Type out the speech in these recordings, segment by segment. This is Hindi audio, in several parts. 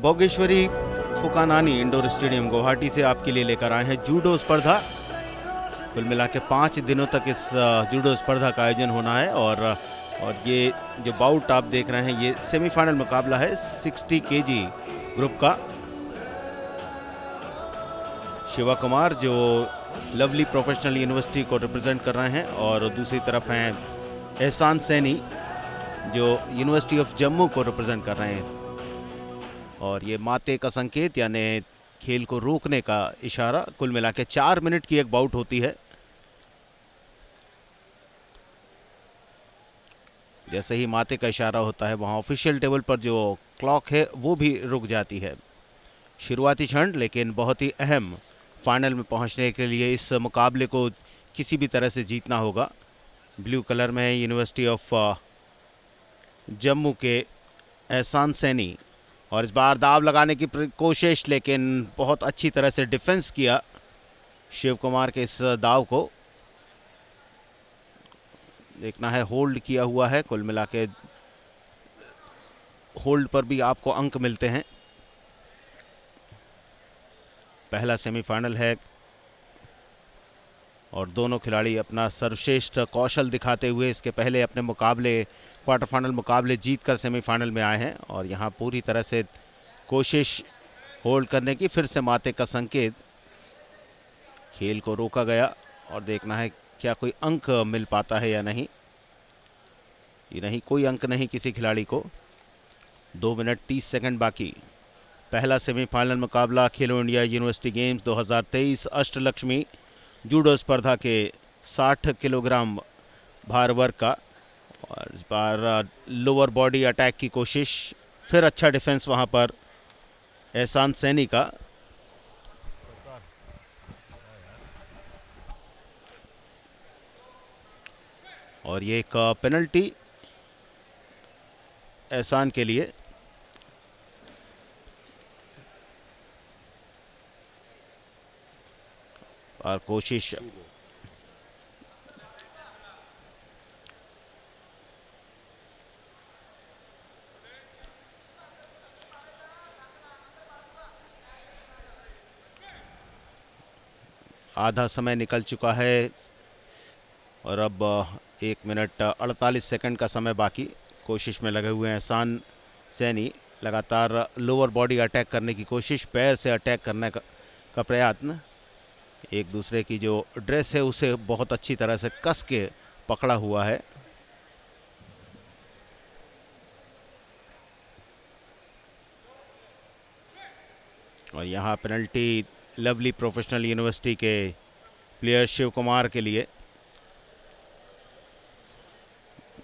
भोगेश्वरी फुकानानी इंडोर स्टेडियम गुवाहाटी से आपके लिए लेकर आए हैं जूडो स्पर्धा। कुल मिला के 5 दिनों तक इस जूडो स्पर्धा का आयोजन होना है और ये जो बाउट आप देख रहे हैं ये सेमीफाइनल मुकाबला है 60 केजी ग्रुप का। शिवा कुमार जो लवली प्रोफेशनल यूनिवर्सिटी को रिप्रेजेंट कर रहे हैं और दूसरी तरफ हैं एहसान सैनी जो यूनिवर्सिटी ऑफ जम्मू को रिप्रेजेंट कर रहे हैं। और ये माते का संकेत यानी खेल को रोकने का इशारा। कुल मिला के 4 मिनट की एक बाउट होती है। जैसे ही माते का इशारा होता है वहां ऑफिशियल टेबल पर जो क्लॉक है वो भी रुक जाती है। शुरुआती क्षण लेकिन बहुत ही अहम। फाइनल में पहुंचने के लिए इस मुकाबले को किसी भी तरह से जीतना होगा। ब्लू कलर में यूनिवर्सिटी ऑफ जम्मू के एहसान सैनी और इस बार दाव लगाने की कोशिश लेकिन बहुत अच्छी तरह से डिफेंस किया शिव कुमार के इस दाव को। देखना है होल्ड किया हुआ है। कुल मिला के होल्ड पर भी आपको अंक मिलते हैं। पहला सेमीफाइनल है और दोनों खिलाड़ी अपना सर्वश्रेष्ठ कौशल दिखाते हुए इसके पहले अपने मुकाबले क्वार्टर फाइनल मुकाबले जीतकर सेमीफाइनल में आए हैं और यहां पूरी तरह से कोशिश होल्ड करने की। फिर से माते का संकेत। खेल को रोका गया और देखना है क्या कोई अंक मिल पाता है या नहीं। ये नहीं, कोई अंक नहीं किसी खिलाड़ी को। 2 मिनट 30 सेकंड बाकी। पहला सेमीफाइनल मुकाबला Khelo India university games 2023 Ashtalakshmi judo स्पर्धा के 60 किलोग्राम भार वर्ग का। और इस बार लोअर बॉडी अटैक की कोशिश। फिर अच्छा डिफेंस वहां पर एहसान सैनी का। और ये एक पेनल्टी एहसान के लिए। और कोशिश आधा समय निकल चुका है और अब 1 मिनट 48 सेकंड का समय बाकी। कोशिश में लगे हुए हैं एहसान सैनी। लगातार लोअर बॉडी अटैक करने की कोशिश, पैर से अटैक करने का प्रयत्न। एक दूसरे की जो ड्रेस है उसे बहुत अच्छी तरह से कस के पकड़ा हुआ है। और यहाँ पेनल्टी लवली प्रोफेशनल यूनिवर्सिटी के प्लेयर शिव कुमार के लिए।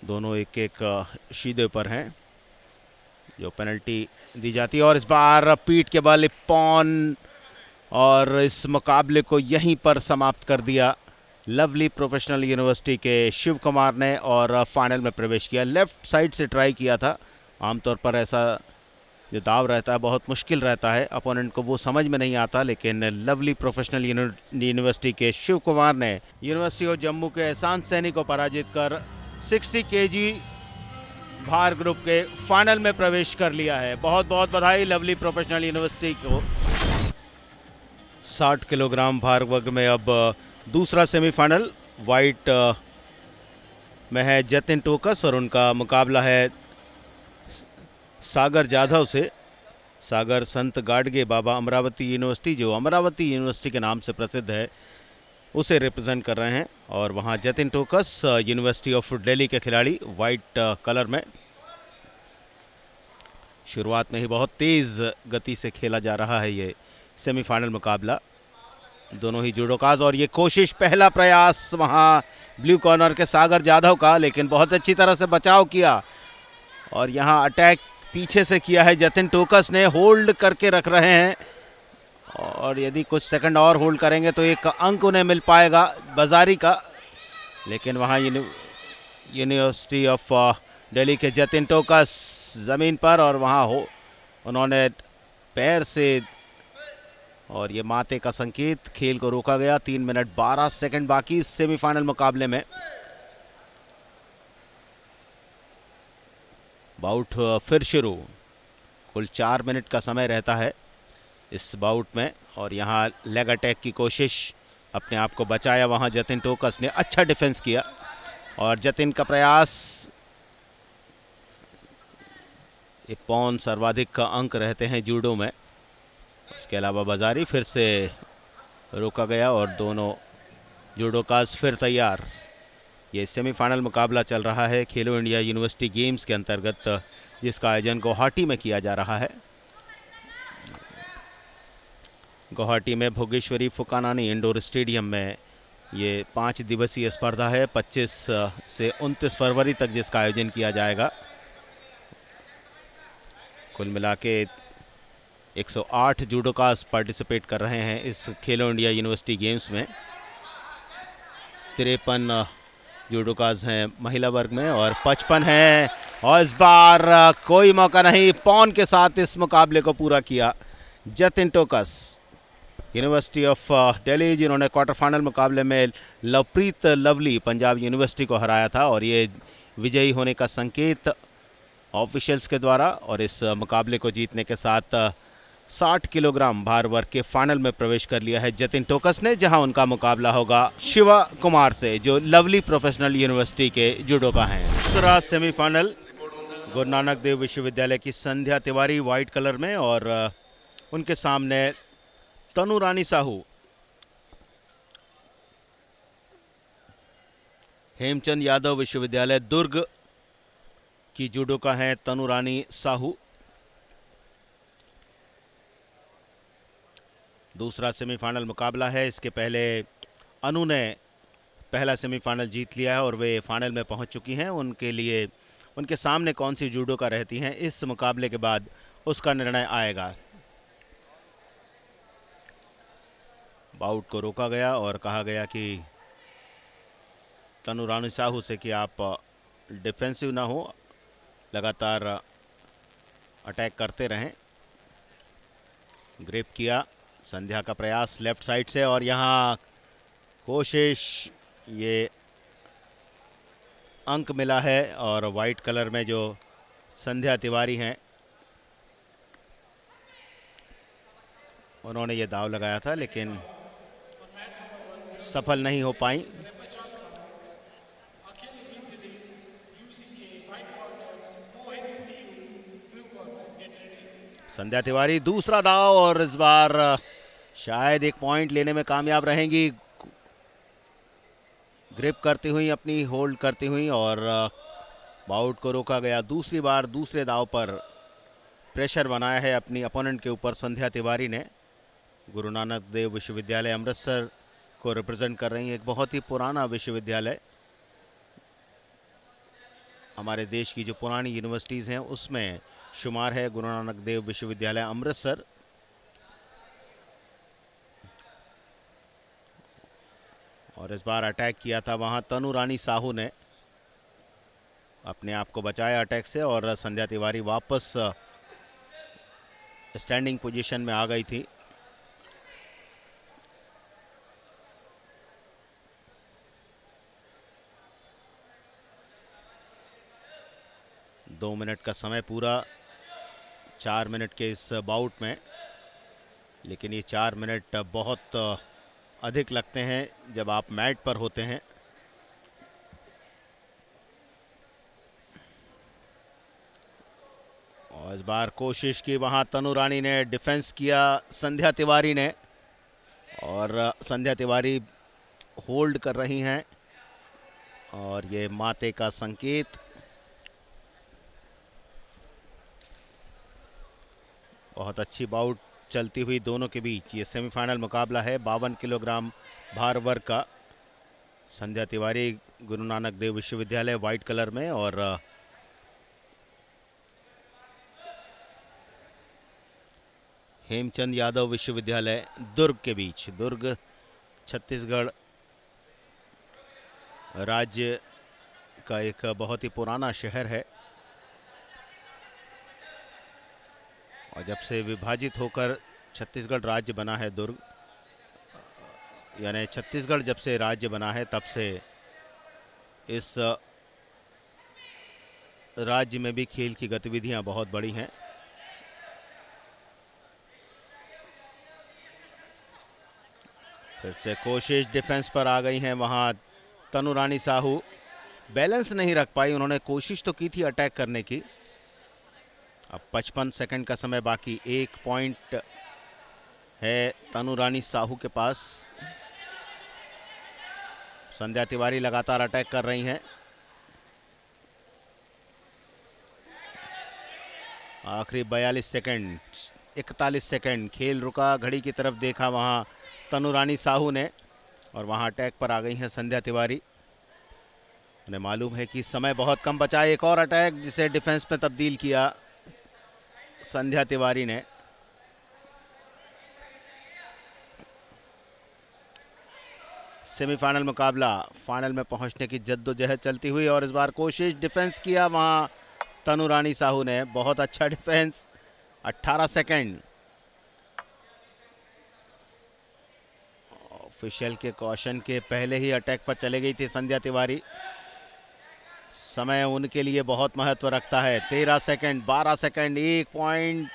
दोनों एक एक सीधे पर हैं जो पेनल्टी दी जाती है। और इस बार पीठ के बल पॉन और इस मुकाबले को यहीं पर समाप्त कर दिया लवली प्रोफेशनल यूनिवर्सिटी के शिव कुमार ने और फाइनल में प्रवेश किया। लेफ्ट साइड से ट्राई किया था। आमतौर पर ऐसा जो दाव रहता है बहुत मुश्किल रहता है, अपोनेंट को वो समझ में नहीं आता, लेकिन लवली प्रोफेशनल यूनिवर्सिटी के शिव कुमार ने यूनिवर्सिटी ऑफ जम्मू के एहसान सैनी को पराजित कर 60 केजी भार ग्रुप के फाइनल में प्रवेश कर लिया है। बहुत बहुत बधाई लवली प्रोफेशनल यूनिवर्सिटी को। 60 किलोग्राम भार वर्ग में अब दूसरा सेमीफाइनल वाइट में है जतिन टोकस और उनका मुकाबला है सागर जाधव से। सागर संत गाडगे बाबा अमरावती यूनिवर्सिटी, जो अमरावती यूनिवर्सिटी के नाम से प्रसिद्ध है, उसे रिप्रेजेंट कर रहे हैं। और वहां जतिन टोकस यूनिवर्सिटी ऑफ दिल्ली के खिलाड़ी वाइट कलर में। शुरुआत में ही बहुत तेज गति से खेला जा रहा है ये सेमीफाइनल मुकाबला। दोनों ही जूडोकाज और ये कोशिश, पहला प्रयास वहां ब्लू कॉर्नर के सागर जाधव का, लेकिन बहुत अच्छी तरह से बचाव किया। और यहां अटैक पीछे से किया है जतिन टोकस ने, होल्ड करके रख रहे हैं और यदि कुछ सेकंड और होल्ड करेंगे तो एक अंक उन्हें मिल पाएगा बाजारी का। लेकिन वहां यूनिवर्सिटी ऑफ दिल्ली के जतिन टोकस जमीन पर और वहां उन्होंने पैर से, और ये माते का संकेत। खेल को रोका गया। 3 मिनट 12 सेकंड बाकी सेमीफाइनल मुकाबले में। बाउट फिर शुरू। कुल 4 मिनट का समय रहता है इस बाउट में। और यहाँ लेग अटैक की कोशिश, अपने आप को बचाया वहाँ जतिन टोकस ने, अच्छा डिफेंस किया। और जतिन का प्रयास, ये पौन सर्वाधिक का अंक रहते हैं जूडो में। इसके अलावा बाजारी फिर से रोका गया और दोनों जूडोकाज फिर तैयार। ये सेमीफाइनल मुकाबला चल रहा है खेलो इंडिया यूनिवर्सिटी गेम्स के अंतर्गत, जिसका आयोजन गुवाहाटी में किया जा रहा है। गुवाहाटी में भोगेश्वरी फुकानानी इंडोर स्टेडियम में ये 5 दिवसीय स्पर्धा है, 25 से 29 फरवरी तक जिसका आयोजन किया जाएगा। कुल मिला के 108 जूडोकास पार्टिसिपेट कर रहे हैं इस खेलो इंडिया यूनिवर्सिटी गेम्स में। 53 जूडोकास हैं महिला वर्ग में और 55 हैं। और इस बार कोई मौका नहीं, पौन के साथ इस मुकाबले को पूरा किया जतिन टोकस, यूनिवर्सिटी ऑफ दिल्ली, जिन्होंने क्वार्टर फाइनल मुकाबले में लवप्रीत लवली पंजाब यूनिवर्सिटी को हराया था। और ये विजयी होने का संकेत ऑफिशियल्स के द्वारा, और इस मुकाबले को जीतने के साथ 60 किलोग्राम भार वर्ग के फाइनल में प्रवेश कर लिया है जतिन टोकस ने, जहां उनका मुकाबला होगा शिवा कुमार से, जो लवली प्रोफेशनल यूनिवर्सिटी के जूडोका हैं। दूसरा सेमीफाइनल गुरु नानक देव विश्वविद्यालय की संध्या तिवारी व्हाइट कलर में, और उनके सामने तनु रानी साहू। हेमचंद यादव विश्वविद्यालय दुर्ग की जूडोका हैं तनु रानी साहू। दूसरा सेमीफाइनल मुकाबला है, इसके पहले अनु ने पहला सेमीफाइनल जीत लिया है और वे फाइनल में पहुंच चुकी हैं। उनके लिए, उनके सामने कौन सी जूडोका रहती हैं इस मुकाबले के बाद, उसका निर्णय आएगा। बाउट को रोका गया और कहा गया कि तनु रानी साहू से कि आप डिफेंसिव ना हो, लगातार अटैक करते रहें। ग्रिप किया, संध्या का प्रयास लेफ्ट साइड से, और यहाँ कोशिश, ये अंक मिला है। और वाइट कलर में जो संध्या तिवारी हैं, उन्होंने ये दाव लगाया था लेकिन सफल नहीं हो पाई। संध्या तिवारी दूसरा दाव, और इस बार शायद एक पॉइंट लेने में कामयाब रहेंगी, ग्रिप करती हुई, अपनी होल्ड करती हुई, और बाउट को रोका गया। दूसरी बार दूसरे दाव पर प्रेशर बनाया है अपनी अपोनेंट के ऊपर संध्या तिवारी ने। गुरु नानक देव विश्वविद्यालय अमृतसर को रिप्रेजेंट कर रही है, एक बहुत ही पुराना विश्वविद्यालय, हमारे देश की जो पुरानी यूनिवर्सिटीज़ हैं उसमें शुमार है गुरु नानक देव विश्वविद्यालय अमृतसर। और इस बार अटैक किया था वहां तनु रानी साहू ने, अपने आप को बचाया अटैक से, और संध्या तिवारी वापस स्टैंडिंग पोजीशन में आ गई थी। दो मिनट का समय पूरा 4 मिनट के इस बाउट में, लेकिन ये 4 मिनट बहुत अधिक लगते हैं जब आप मैट पर होते हैं। और इस बार कोशिश की, वहां तनु रानी ने डिफेंस किया संध्या तिवारी ने, और संध्या तिवारी होल्ड कर रही हैं, और ये माते का संकेत। बहुत अच्छी बाउट चलती हुई दोनों के बीच। ये सेमीफाइनल मुकाबला है 52 किलोग्राम भार वर्ग का। संध्या तिवारी गुरु नानक देव विश्वविद्यालय व्हाइट कलर में, और हेमचंद यादव विश्वविद्यालय दुर्ग के बीच। दुर्ग छत्तीसगढ़ राज्य का एक बहुत ही पुराना शहर है, और जब से विभाजित होकर छत्तीसगढ़ राज्य बना है दुर्ग, यानी छत्तीसगढ़ जब से राज्य बना है तब से इस राज्य में भी खेल की गतिविधियां बहुत बड़ी हैं। फिर से कोशिश डिफेंस पर आ गई हैं वहां तनुरानी साहू, बैलेंस नहीं रख पाई। उन्होंने कोशिश तो की थी अटैक करने की। अब 55 सेकंड का समय बाकी, 1 पॉइंट है तनुरानी साहू के पास। संध्या तिवारी लगातार अटैक कर रही हैं। आखिरी 42 सेकंड, 41 सेकंड, खेल रुका, घड़ी की तरफ देखा वहां तनुरानी साहू ने, और वहां अटैक पर आ गई हैं संध्या तिवारी। उन्हें मालूम है कि समय बहुत कम बचा है। एक और अटैक जिसे डिफेंस में तब्दील किया संध्या तिवारी ने। सेमीफाइनल मुकाबला, फाइनल में पहुंचने की जद्दोजहद चलती हुई, और इस बार कोशिश डिफेंस किया वहां तनुरानी साहू ने, बहुत अच्छा डिफेंस। 18 सेकंड, ऑफिशियल के कॉशन के पहले ही अटैक पर चले गई थी संध्या तिवारी। समय उनके लिए बहुत महत्व रखता है। 13 सेकंड, 12 सेकंड, 1 पॉइंट,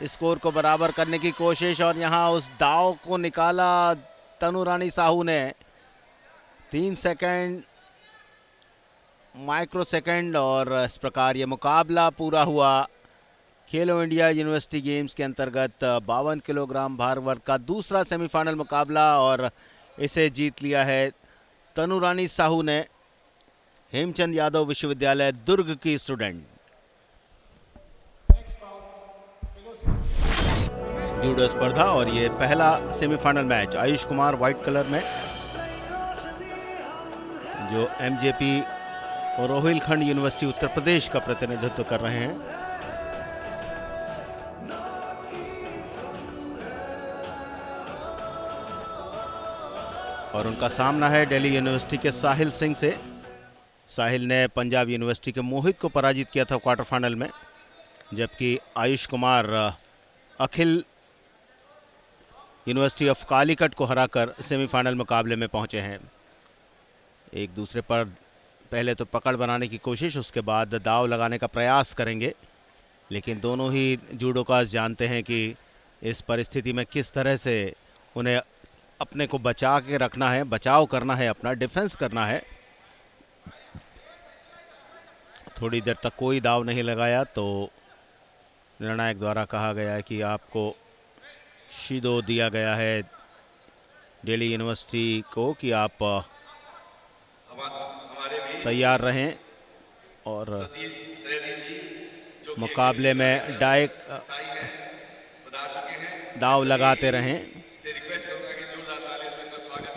स्कोर को बराबर करने की कोशिश, और यहां उस दाव को निकाला तनुरानी साहू ने। 3 सेकंड, माइक्रो सेकंड, और इस प्रकार ये मुकाबला पूरा हुआ। खेलो इंडिया यूनिवर्सिटी गेम्स के अंतर्गत 52 किलोग्राम भार वर्ग का दूसरा सेमीफाइनल मुकाबला, और इसे जीत लिया है तनुरानी साहू ने, हेमचंद यादव विश्वविद्यालय दुर्ग की स्टूडेंट। जूडो स्पर्धा, और ये पहला semifinal match. Ayush Kumar white colour में, जो एमजेपी और रोहिलखंड यूनिवर्सिटी उत्तर प्रदेश का प्रतिनिधित्व कर रहे हैं। और उनका सामना है दिल्ली यूनिवर्सिटी के साहिल सिंह से। साहिल ने पंजाब यूनिवर्सिटी के मोहित को पराजित किया था क्वार्टर फाइनल में, जबकि आयुष कुमार अखिल यूनिवर्सिटी ऑफ कालीकट को हराकर सेमीफाइनल मुकाबले में पहुंचे हैं। एक दूसरे पर पहले तो पकड़ बनाने की कोशिश, उसके बाद दाव लगाने का प्रयास करेंगे, लेकिन दोनों ही जूडोकाज जानते हैं कि इस परिस्थिति में किस तरह से उन्हें अपने को बचा के रखना है, बचाव करना है, अपना डिफेंस करना है। थोड़ी देर तक कोई दाव नहीं लगाया तो निर्णायक द्वारा कहा गया है कि आपको शीदो दिया गया है दिल्ली यूनिवर्सिटी को कि आप तैयार रहें और मुकाबले में दाव लगाते रहें।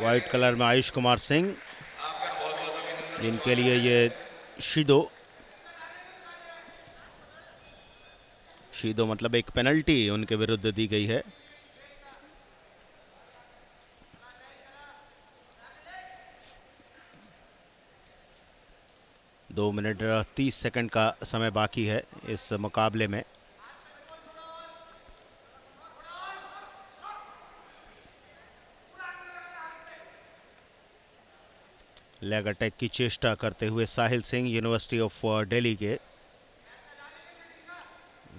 व्हाइट कलर में आयुष कुमार सिंह, जिनके लिए ये शीदो मतलब एक पेनल्टी उनके विरुद्ध दी गई है। दो मिनट 30 सेकंड का समय बाकी है इस मुकाबले में। लेग अटैक की चेष्टा करते हुए साहिल सिंह यूनिवर्सिटी ऑफ दिल्ली के।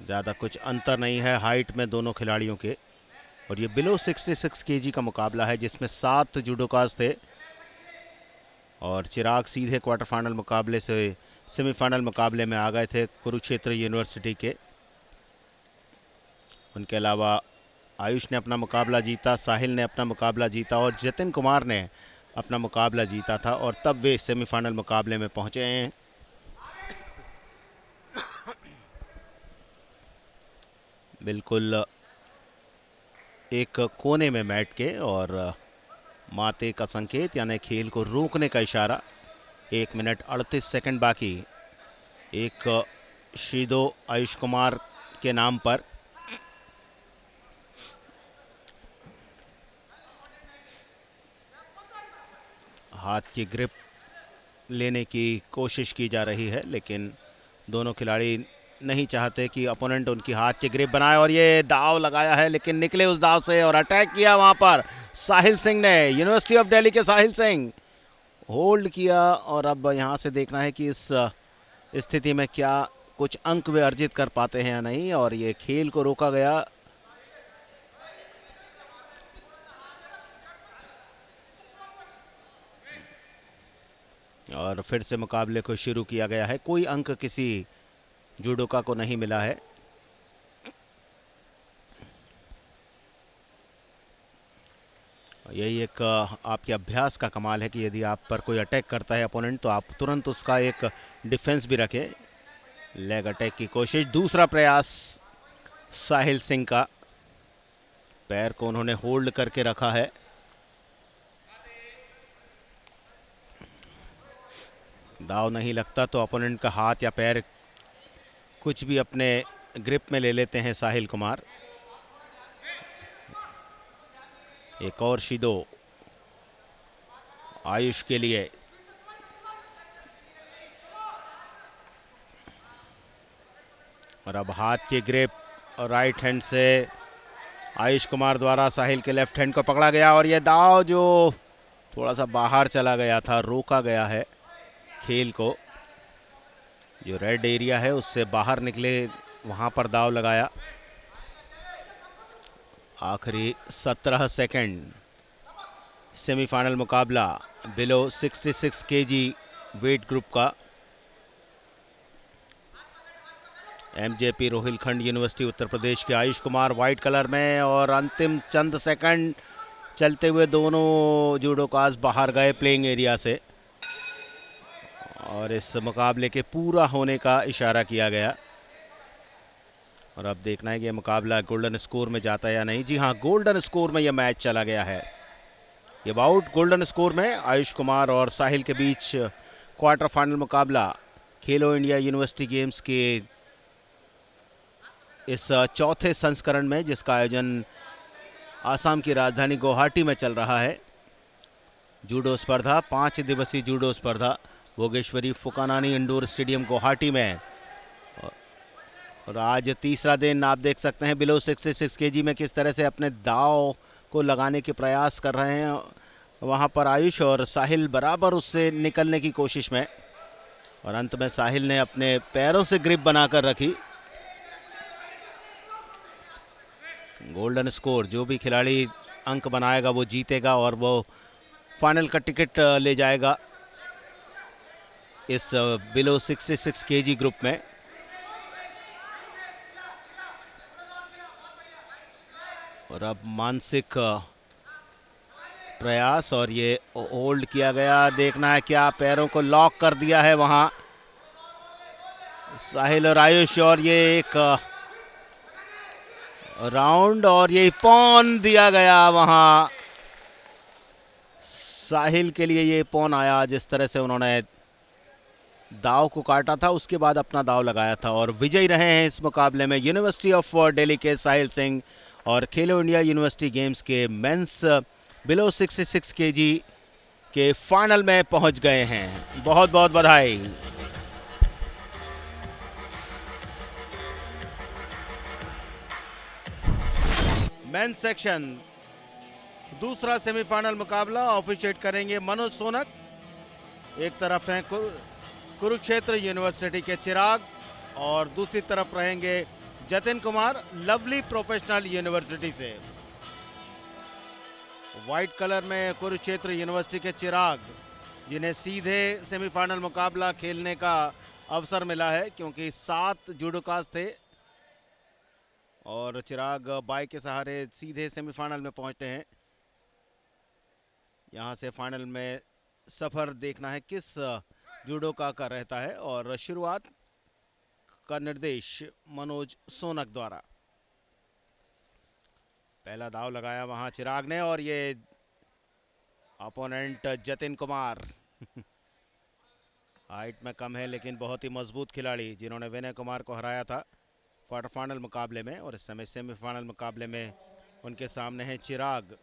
ज़्यादा कुछ अंतर नहीं है हाइट में दोनों खिलाड़ियों के, और ये बिलो 66 केजी का मुकाबला है जिसमें 7 जूडोकाज थे, और चिराग सीधे क्वार्टर फाइनल मुकाबले से सेमीफाइनल मुकाबले में आ गए थे कुरुक्षेत्र यूनिवर्सिटी के। उनके अलावा आयुष ने अपना मुकाबला जीता, साहिल ने अपना मुकाबला जीता, और जतिन कुमार ने अपना मुकाबला जीता था, और तब वे सेमीफाइनल मुकाबले में पहुंचे हैं। बिल्कुल एक कोने में मैट के, और माते का संकेत यानी खेल को रोकने का इशारा। 1 मिनट 38 सेकंड बाकी। एक शीदो आयुष कुमार के नाम पर। हाथ की ग्रिप लेने की कोशिश की जा रही है, लेकिन दोनों खिलाड़ी नहीं चाहते कि अपोनेंट उनकी हाथ की ग्रिप बनाए, और ये दाव लगाया है लेकिन निकले उस दाव से, और अटैक किया वहां पर साहिल सिंह ने, यूनिवर्सिटी ऑफ दिल्ली के साहिल सिंह होल्ड किया। और अब यहां से देखना है कि इस स्थिति में क्या कुछ अंक वे अर्जित कर पाते हैं या नहीं, और ये खेल को रोका गया। और फिर से मुकाबले को शुरू किया गया है। कोई अंक किसी जूडोका को नहीं मिला है। यही एक आपके अभ्यास का कमाल है कि यदि आप पर कोई अटैक करता है अपोनेंट तो आप तुरंत उसका एक डिफेंस भी रखें। लेग अटैक की कोशिश, दूसरा प्रयास साहिल सिंह का। पैर को उन्होंने होल्ड करके रखा है। दाव नहीं लगता तो अपोनेंट का हाथ या पैर कुछ भी अपने ग्रिप में ले लेते हैं साहिल कुमार। एक और शिदो आयुष के लिए। और अब हाथ की ग्रिप और राइट हैंड से आयुष कुमार द्वारा साहिल के लेफ्ट हैंड को पकड़ा गया और यह दाव जो थोड़ा सा बाहर चला गया था, रोका गया है खेल को। जो रेड एरिया है उससे बाहर निकले, वहां पर दाव लगाया। आखिरी 17 सेकंड। सेमीफाइनल मुकाबला बिलो 66 केजी वेट ग्रुप का। एमजेपी रोहिलखंड यूनिवर्सिटी उत्तर प्रदेश के आयुष कुमार वाइट कलर में, और अंतिम चंद सेकंड चलते हुए दोनों जूडोकाज बाहर गए प्लेइंग एरिया से और इस मुकाबले के पूरा होने का इशारा किया गया। और अब देखना है कि यह मुकाबला गोल्डन स्कोर में जाता है या नहीं। जी हां, गोल्डन स्कोर में यह मैच चला गया है। ये बाउट गोल्डन स्कोर में आयुष कुमार और साहिल के बीच क्वार्टर फाइनल मुकाबला खेलो इंडिया यूनिवर्सिटी गेम्स के इस चौथे संस्करण में, जिसका आयोजन आसाम की राजधानी गुवाहाटी में चल रहा है। जूडो स्पर्धा, 5 दिवसीय जूडो स्पर्धा भोगेश्वरी फुकानानी इंडोर स्टेडियम गुवाहाटी में। और आज तीसरा दिन आप देख सकते हैं बिलो 66 केजी में किस तरह से अपने दाव को लगाने के प्रयास कर रहे हैं वहां पर आयुष, और साहिल बराबर उससे निकलने की कोशिश में। और अंत में साहिल ने अपने पैरों से ग्रिप बनाकर रखी। गोल्डन स्कोर, जो भी खिलाड़ी अंक बनाएगा वो जीतेगा और वो फाइनल का टिकट ले जाएगा इस बिलो 66 केजी ग्रुप में। और अब मानसिक प्रयास, और ये होल्ड किया गया। देखना है क्या पैरों को लॉक कर दिया है वहां साहिल और आयुष, और ये एक राउंड और ये पॉन दिया गया वहां साहिल के लिए। ये पॉन आया जिस तरह से उन्होंने दाव को काटा था उसके बाद अपना दाव लगाया था। और विजयी रहे हैं इस मुकाबले में यूनिवर्सिटी ऑफ दिल्ली के साहिल सिंह, और खेलो इंडिया यूनिवर्सिटी गेम्स के मेंस बिलो 66 केजी के फाइनल में पहुंच गए हैं। बहुत बहुत बधाई। मेंस सेक्शन दूसरा सेमीफाइनल मुकाबला ऑफिशिएट करेंगे मनोज सोनक। एक तरफ हैं कुरुक्षेत्र यूनिवर्सिटी के चिराग, और दूसरी तरफ रहेंगे Jatin Kumar lovely professional university से। व्हाइट कलर में कुरुक्षेत्र यूनिवर्सिटी के चिराग, जिन्हें सीधे सेमीफाइनल मुकाबला खेलने का अवसर मिला है क्योंकि 7 जूडोकाज थे और चिराग बाइक के सहारे सीधे सेमीफाइनल में पहुंचते हैं। यहां से फाइनल में सफर देखना है किस जूडोका का रहता है, और शुरुआत का निर्देश मनोज सोनक द्वारा। पहला दाव लगाया वहां चिराग ने, और ये अपोनेंट जतिन कुमार हाइट में कम है लेकिन बहुत ही मजबूत खिलाड़ी, जिन्होंने विनय कुमार को हराया था क्वार्टर फाइनल मुकाबले में, और इस समय सेमीफाइनल मुकाबले में उनके सामने है चिराग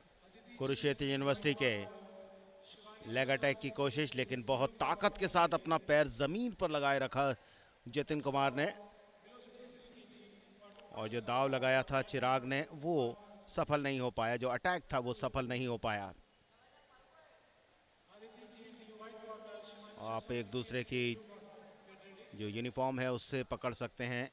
कुरुक्षेत्र यूनिवर्सिटी के। लेग अटैक की कोशिश, लेकिन बहुत ताकत के साथ अपना पैर जमीन पर लगाए रखा जतिन कुमार ने, और जो दाव लगाया था चिराग ने वो सफल नहीं हो पाया। जो अटैक था वो सफल नहीं हो पाया। आप एक दूसरे की जो यूनिफॉर्म है उससे पकड़ सकते हैं,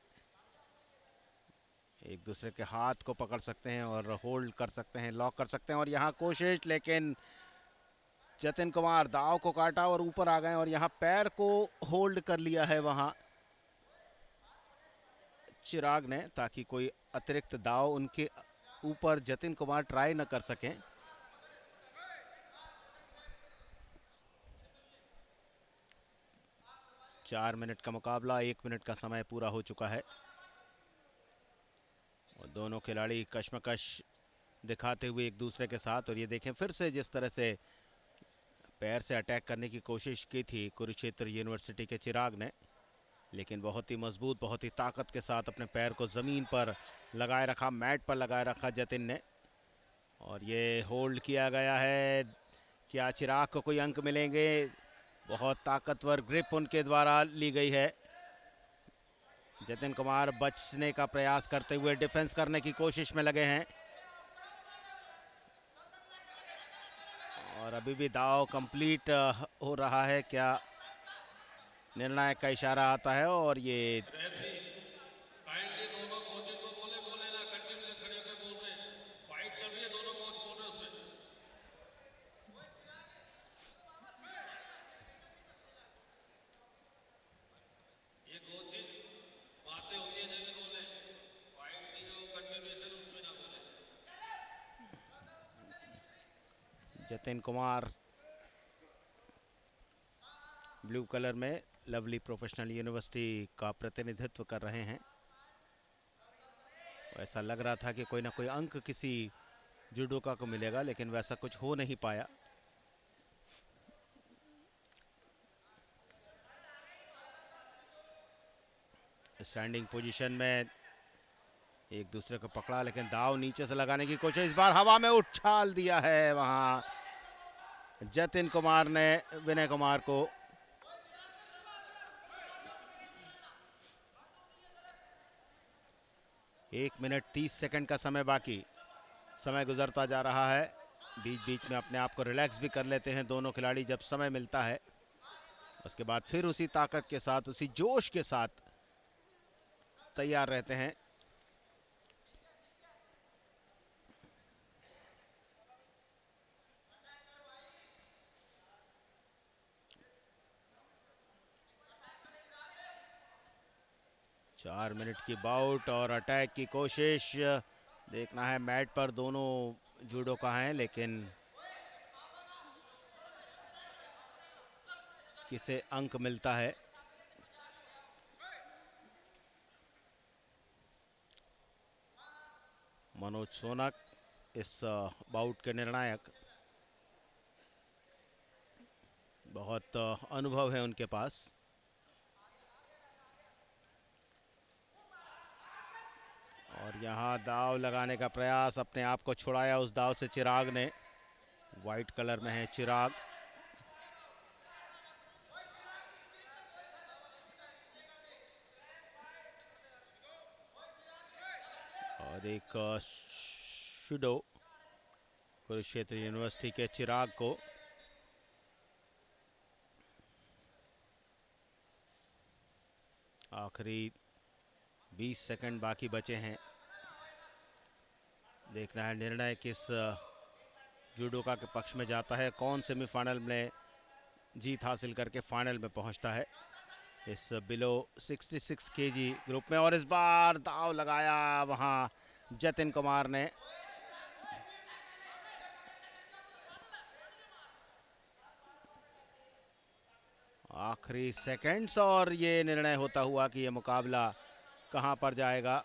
एक दूसरे के हाथ को पकड़ सकते हैं और होल्ड कर सकते हैं, लॉक कर सकते हैं। और यहाँ कोशिश, लेकिन जतिन कुमार दाव को काटा और ऊपर आ गए और यहां पैर को होल्ड कर लिया है वहां चिराग ने, ताकि कोई अतिरिक्त दाव उनके ऊपर जतिन कुमार ट्राई न कर सकें। चार मिनट का मुकाबला, 1 मिनट का समय पूरा हो चुका है और दोनों खिलाड़ी कश्मकश दिखाते हुए एक दूसरे के साथ। और ये देखें फिर से जिस तरह से पैर से अटैक करने की कोशिश की थी कुरुक्षेत्र यूनिवर्सिटी के चिराग ने, लेकिन बहुत ही मजबूत, बहुत ही ताकत के साथ अपने पैर को ज़मीन पर लगाए रखा, मैट पर लगाए रखा जतिन ने। और ये होल्ड किया गया है। क्या चिराग को कोई अंक मिलेंगे? बहुत ताकतवर ग्रिप उनके द्वारा ली गई है। जतिन कुमार बचने का प्रयास करते हुए डिफेंस करने की कोशिश में लगे हैं और अभी भी दाव कंप्लीट हो रहा है। क्या निर्णायक का इशारा आता है और ये जतिन कुमार ब्लू कलर में लवली प्रोफेशनल यूनिवर्सिटी का प्रतिनिधित्व कर रहे हैं। ऐसा लग रहा था कि कोई ना कोई अंक किसी जुडोका को मिलेगा, लेकिन वैसा कुछ हो नहीं पाया। स्टैंडिंग पोजीशन में एक दूसरे को पकड़ा, लेकिन दाव नीचे से लगाने की कोशिश, इस बार हवा में उछाल दिया है वहां जतिन कुमार ने विनय कुमार को। एक मिनट 30 सेकंड का समय बाकी, समय गुजरता जा रहा है। बीच बीच में अपने आप को रिलैक्स भी कर लेते हैं दोनों खिलाड़ी जब समय मिलता है। उसके बाद फिर उसी ताकत के साथ, उसी जोश के साथ तैयार रहते हैं। चार मिनट की बाउट और अटैक की कोशिश। देखना है मैट पर दोनों जूडोका हैं, लेकिन किसे अंक मिलता है। मनोज सोनक इस बाउट के निर्णायक, बहुत अनुभव है उनके पास। और यहाँ दाव लगाने का प्रयास, अपने आप को छुड़ाया उस दाव से चिराग ने। वाइट कलर में है चिराग। और एक शुडो कुरुक्षेत्र यूनिवर्सिटी के चिराग को। आखिरी 20 सेकंड बाकी बचे हैं। देखना है निर्णय किस जूडोका के पक्ष में जाता है, कौन सेमीफाइनल में जीत हासिल करके फाइनल में पहुंचता है इस बिलो 66 केजी ग्रुप में। और इस बार दाव लगाया वहां जतिन कुमार ने। आखिरी सेकंड्स और ये निर्णय होता हुआ कि ये मुकाबला कहां पर जाएगा।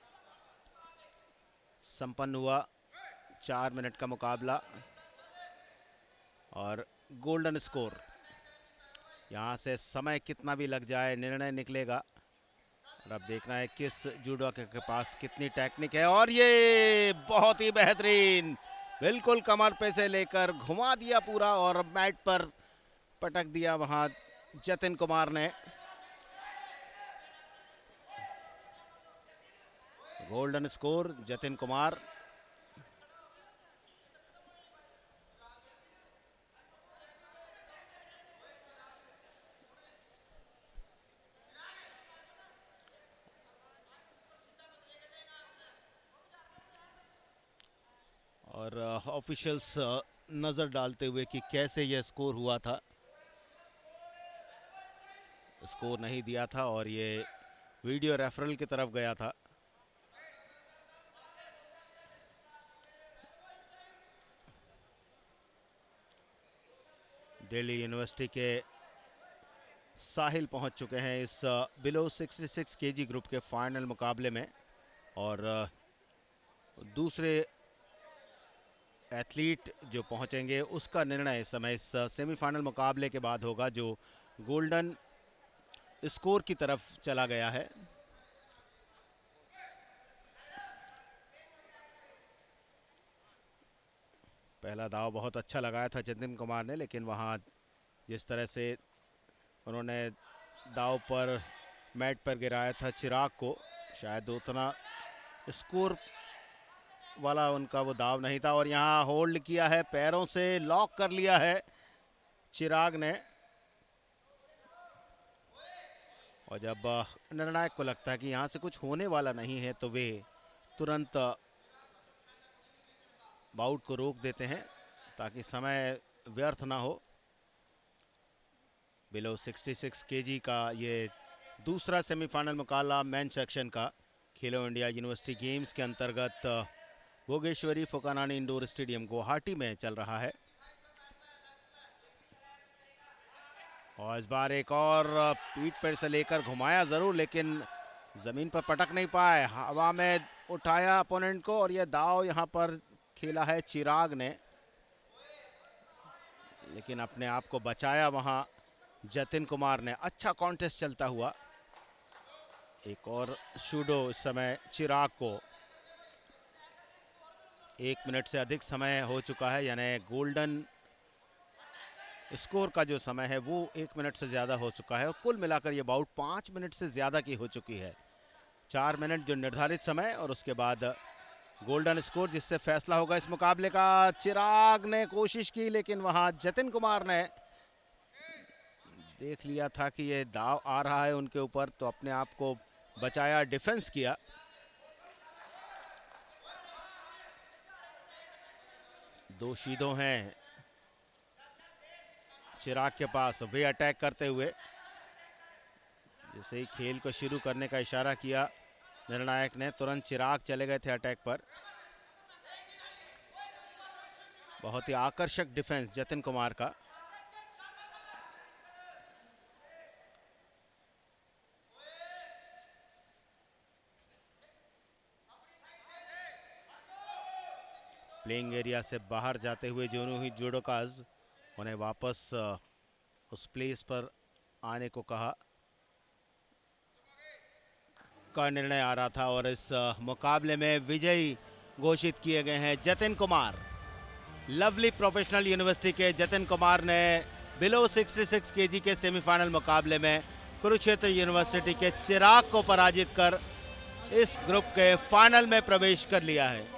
संपन्न हुआ 4 मिनट का मुकाबला और गोल्डन स्कोर। यहां से समय कितना भी लग जाए, निर्णय निकलेगा। और अब देखना है किस जूडोका के पास कितनी टेक्निक है। और ये बहुत ही बेहतरीन, बिल्कुल कमर पे से लेकर घुमा दिया पूरा और मैट पर पटक दिया वहां जतिन कुमार ने। Golden score Jatin Kumar. और ऑफिशियल्स नज़र डालते हुए कि कैसे यह स्कोर हुआ था। स्कोर नहीं दिया था और ये वीडियो रेफरल की तरफ गया था। दिल्ली यूनिवर्सिटी के साहिल पहुंच चुके हैं इस बिलो 66 केजी ग्रुप के फाइनल मुकाबले में और दूसरे एथलीट जो पहुंचेंगे उसका निर्णय इस समय इस सेमीफाइनल मुकाबले के बाद होगा, जो गोल्डन स्कोर की तरफ चला गया है। पहला दाव बहुत अच्छा लगाया था जतिन कुमार ने, लेकिन वहां जिस तरह से उन्होंने दाव पर मैट पर गिराया था चिराग को, शायद उतना स्कोर वाला उनका वो दाव नहीं था। और यहाँ होल्ड किया है, पैरों से लॉक कर लिया है चिराग ने। और जब निर्णायक को लगता है कि यहाँ से कुछ होने वाला नहीं है तो वे तुरंत बाउट को रोक देते हैं ताकि समय व्यर्थ ना हो। बिलो 66 केजी का ये दूसरा सेमीफाइनल मुकाबला मेन सेक्शन का खेलो इंडिया यूनिवर्सिटी गेम्स के अंतर्गत भोगेश्वरी फुकानानी इंडोर स्टेडियम गुवाहाटी में चल रहा है। और इस बार एक और पीठ पर से लेकर घुमाया जरूर, लेकिन जमीन पर पटक नहीं पाए, हवा में उठाया अपोनेंट को और यह दाव यहां पर खेला है चिराग ने, लेकिन अपने आप को बचाया वहां जतिन कुमार ने। अच्छा कॉन्टेस्ट चलता हुआ, एक और शूडो इस समय चिराग को। 1 मिनट से अधिक समय हो चुका है, यानी गोल्डन स्कोर का जो समय है वो 1 मिनट से ज़्यादा हो चुका है और कुल मिलाकर ये बाउट 5 मिनट से ज़्यादा की हो चुकी है। 4 मिनट जो निर्धारित समय और उसके बाद गोल्डन स्कोर जिससे फैसला होगा इस मुकाबले का। चिराग ने कोशिश की, लेकिन वहां जतिन कुमार ने देख लिया था कि ये दाव आ रहा है उनके ऊपर, तो अपने आप को बचाया, डिफेंस किया। दो शीदों हैं चिराग के पास, वे अटैक करते हुए जैसे ही खेल को शुरू करने का इशारा किया निर्णायक ने, तुरंत चिराग चले गए थे अटैक पर। बहुत ही आकर्षक डिफेंस जतिन कुमार का। प्लेइंग एरिया से बाहर जाते हुए दोनों ही जुडोकाज, उन्हें वापस उस प्लेस पर आने को कहा का निर्णय आ रहा था। और इस मुकाबले में विजयी घोषित किए गए हैं Jatin Kumar. Lovely professional university के जतिन कुमार ने बिलो 66 केजी के सेमीफाइनल मुकाबले में कुरुक्षेत्र यूनिवर्सिटी के चिराग को पराजित कर इस ग्रुप के फाइनल में प्रवेश कर लिया है।